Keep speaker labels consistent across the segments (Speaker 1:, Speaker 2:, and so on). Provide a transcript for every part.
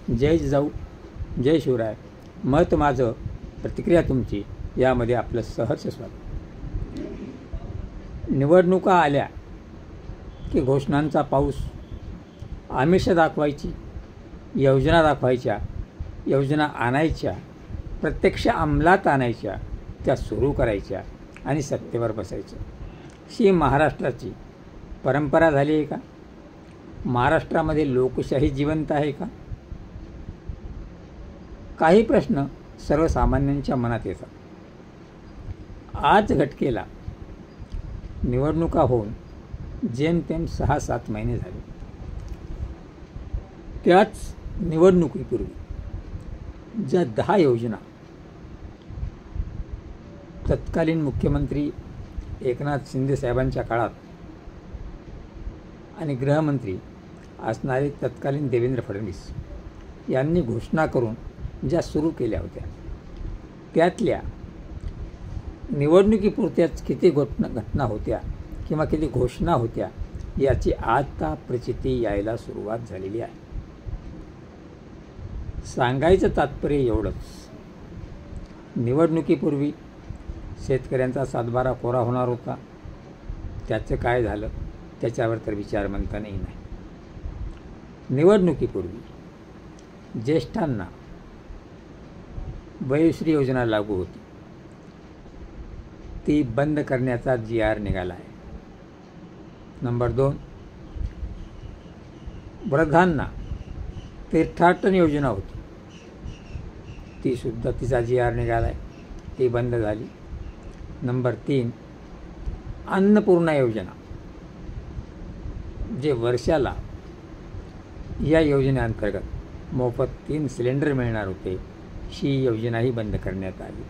Speaker 1: जय जिजाऊ, जय शिवराय. मत माझं, प्रतिक्रिया तुमची, यामध्ये आपलं सहर्ष स्वागत. निवडणुका आल्या की घोषणांचा पाऊस, आमिष दाखवायची, योजना दाखवायच्या, योजना आणायच्या, प्रत्यक्ष अंमलात आणायच्या, त्या सुरू करायच्या आणि सत्तेवर बसायचं. ही महाराष्ट्राची परंपरा झाली आहे का? महाराष्ट्रामध्ये लोकशाही जिवंत आहे का? काही प्रश्न सर्वसामान्यांच्या मनात येतात. आज घटकेला निवडणुका होऊन जेमतेम 6-7 महिने झाले. त्याच निवडणुकीपूर्वी ज्या 10 योजना तत्कालीन मुख्यमंत्री एकनाथ शिंदे साहेबांच्या काळात आणि गृहमंत्री असणारे तत्कालीन देवेंद्र फडणवीस यांनी घोषणा करून ज्या सुरू केल्या होत्या, त्यातल्या निवडणुकीपुरत्याच किती घटना होत्या किंवा किती घोषणा होत्या याची आता प्रचिती यायला सुरुवात झालेली आहे. सांगायचं तात्पर्य एवढंच, निवडणुकीपूर्वी शेतकऱ्यांचा 7-12 कोरा होणार होता. त्याचं काय झालं त्याच्यावर तर विचारमंथनही नाही. निवडणुकीपूर्वी ज्येष्ठांना वयोश्री योजना लागू होती, ती बंद करण्याचा GR निघाला आहे. नंबर 2, वृद्धांना तीर्थाटन योजना होती, तिचा GR निघाला आहे, ती बंद झाली. नंबर 3, अन्नपूर्णा योजना, जे वर्षाला या योजनेअंतर्गत मोफत 3 सिलेंडर मिळणार होते, ही योजनाही बंद करण्यात आली.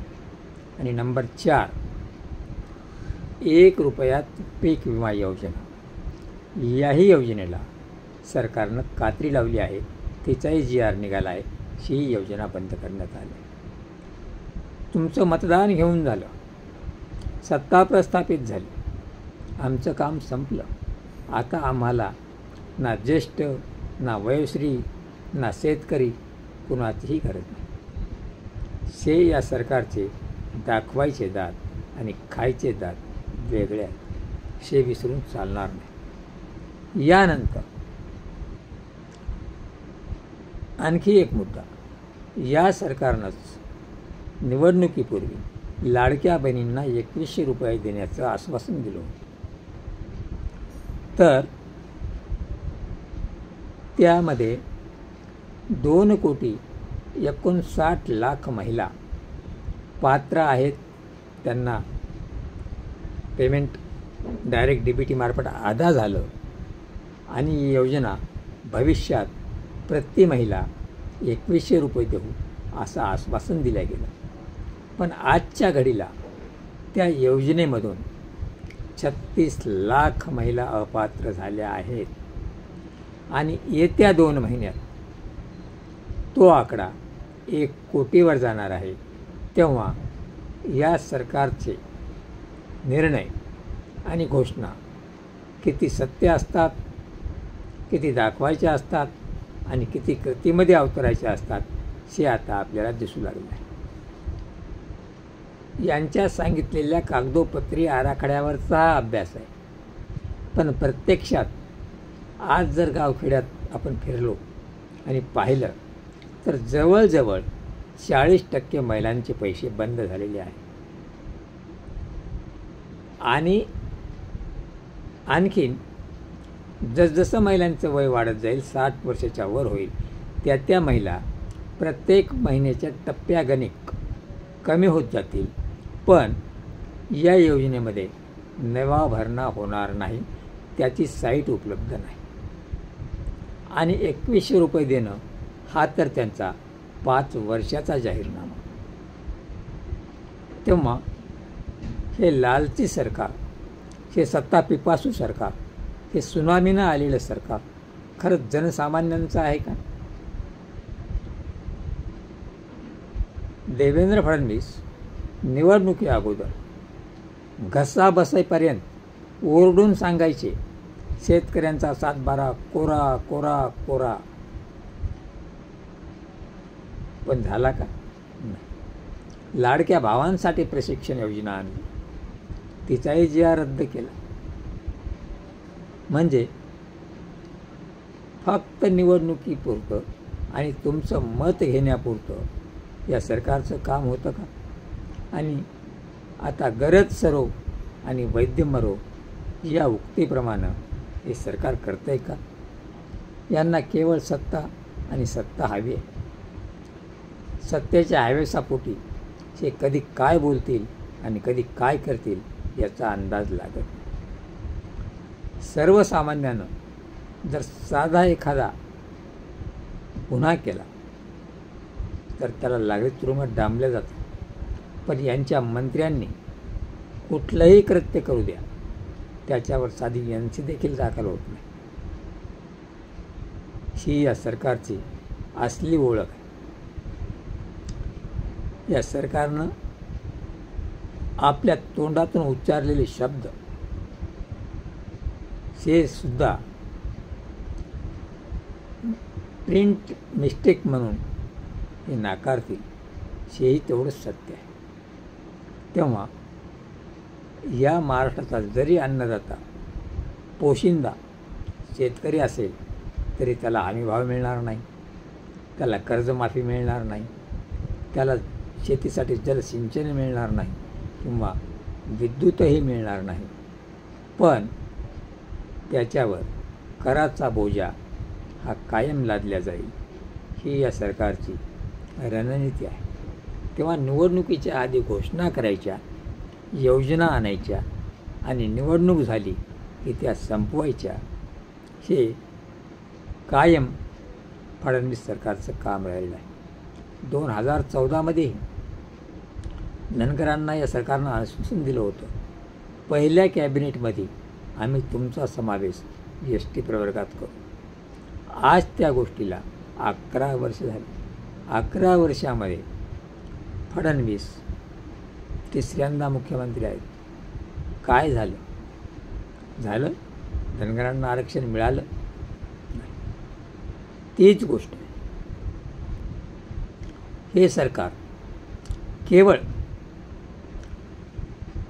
Speaker 1: आणि नंबर 4, 1 रुपयात पीक विमा योजना, याही योजनेला सरकारनं कात्री लावली आहे, तिचाही GR निघाला आहे, ही योजना बंद करण्यात आली. तुमचं मतदान घेऊन झालं, सत्ता प्रस्थापित झाली, आमचं काम संपलं. आता आम्हाला ना ज्येष्ठ, ना वयोश्री, ना शेतकरी, कुणाचीही गरज नाही. या सरकारचे दाखवायचे दात आणि खायचे दात वेगळे आहेत, विसरून चालणार नाही. यानंतर आणखी एक मुद्दा, या सरकारनंच निवडणुकीपूर्वी लाडक्या बहिणींना 2100 रुपये देण्याचं आश्वासन दिलं होतं. तर त्यामध्ये 2,59,00,000 महिला पात्र आहेत. त्यांना पेमेंट डायरेक्ट DBT मार्फत अदा झालं आणि ही योजना भविष्यात प्रति महिला 2100 रुपये देऊ असं आश्वासन दिलं गेलं. पण आजच्या घडीला त्या योजनेमधून 36 लाख महिला अपात्र झाल्या आहेत आणि येत्या 2 महिन्यात तो आकडा 1 कोटीवर जाणार आहे. तेव्हा या सरकारचे निर्णय आणि घोषणा किती सत्य असतात, किती दाखवायच्या असतात आणि किती कृतीमध्ये अवतरायच्या असतात, हे आता आपल्याला दिसू लागलं आहे. यांच्या सांगितलेल्या कागदोपत्री आराखड्यावरचा हा अभ्यास आहे. पण प्रत्यक्षात आज जर गावखेड्यात आपण फिरलो आणि पाहिलं तर जवळजवळ 40% महिलांचे पैसे बंद झालेले आहेत. आणि आणखीन जसजसं महिलांचं वय वाढत जाईल, 60 वर्षाच्या वर होईल, त्या महिला प्रत्येक महिन्याच्या टप्प्यागणिक कमी होत जातील. पण या योजनेमध्ये नवा भरणा होणार नाही, त्याची साईट उपलब्ध नाही. आणि 2100 रुपये देणं हा तर त्यांचा 5 वर्षाचा जाहीरनामा. तेव्हा हे लालची सरकार, हे सत्ता पिपासू सरकार, हे सुनामीनं आलेलं सरकार खरंच जनसामान्यांचं आहे का? देवेंद्र फडणवीस निवडणुकी अगोदर घसा बसायपर्यंत ओरडून सांगायचे, शेतकऱ्यांचा 7-12 कोरा कोरा कोरा. पण झाला का? नाही. लाडक्या भावांसाठी प्रशिक्षण योजना आणली, तिचाही जी आर रद्द केला. म्हणजे फक्त निवडणुकीपुरतं आणि तुमचं मत घेण्यापुरतं या सरकारचं काम होतं का? आणि आता गरज सरो आणि वैद्य मरो या उक्तीप्रमाणे हे सरकार करतंय का? यांना केवळ सत्ता आणि सत्ता हवी आहे. सत्तेच्या हवेसापोटी ते कधी काय बोलतील आणि कधी काय करतील याचा अंदाज लागत नाही. सर्वसामान्यानं जर साधा एखादा गुन्हा केला तर त्याला लागलीच तुरुंगात डांबलं जातं. पण यांच्या मंत्र्यांनी कुठलंही कृत्य करू द्या, त्याच्यावर साधी यांची देखील दाखल होत नाही. ही या सरकारची असली ओळख आहे. या सरकारनं आपल्या तोंडातून उच्चारलेले शब्द हे सुद्धा प्रिंट मिस्टेक म्हणून हे नाकारतील, हेही तेवढंच सत्य आहे. तेव्हा या महाराष्ट्राचा जरी अन्नदाता पोशिंदा शेतकरी असेल तरी त्याला हमीभाव मिळणार नाही, त्याला कर्जमाफी मिळणार नाही, त्याला शेतीसाठी जलसिंचन मिळणार नाही किंवा विद्युतही मिळणार नाही. पण त्याच्यावर कराचा बोजा हा कायम लादला जाईल, ही या सरकारची रणनीती आहे. तेव्हा निवडणुकीच्या आधी घोषणा करायच्या, योजना आणायच्या आणि निवडणूक झाली की त्या संपवायच्या, हे कायम फडणवीस सरकारचं काम राहिलं आहे. 2014मध्ये धनगरांना या सरकारनं आश्वासन दिलं होतं, पहिल्या कॅबिनेटमध्ये आम्ही तुमचा समावेश ST प्रवर्गात करू. आज त्या गोष्टीला 11 वर्ष झाली. 11 वर्षामध्ये फडणवीस तिसऱ्यांदा मुख्यमंत्री आहेत. काय झालं? धनगरांना आरक्षण मिळालं? तीच गोष्ट आहे. हे सरकार केवळ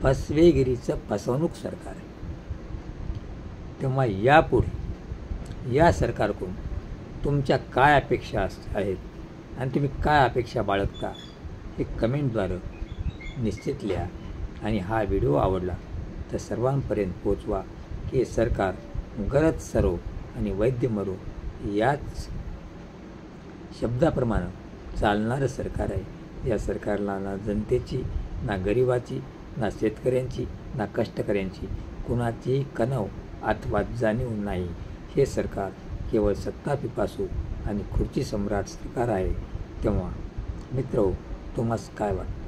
Speaker 1: फसवेगिरीचं फसवणूक सरकार आहे. तेव्हा यापुढे या सरकारकडून तुमच्या काय अपेक्षा आहेत आणि तुम्ही काय अपेक्षा बाळगता हे कमेंटद्वारे निश्चित लिहा. आणि हा व्हिडिओ आवडला तर सर्वांपर्यंत पोचवा की सरकार गरज सरो आणि वैद्य मरो याच शब्दाप्रमाणे चालणारं सरकार आहे. या सरकारला ना जनतेची, ना गरिबाची, ना शेतकऱ्यांची, ना कष्टकऱ्यांची कुणाचीही कणव अथवा जाणीव नाही. हे सरकार केवळ सत्तापिपासू आणि खुर्ची सम्राट सरकार आहे. तेव्हा मित्रहो, तुम्हाला काय वाटतं?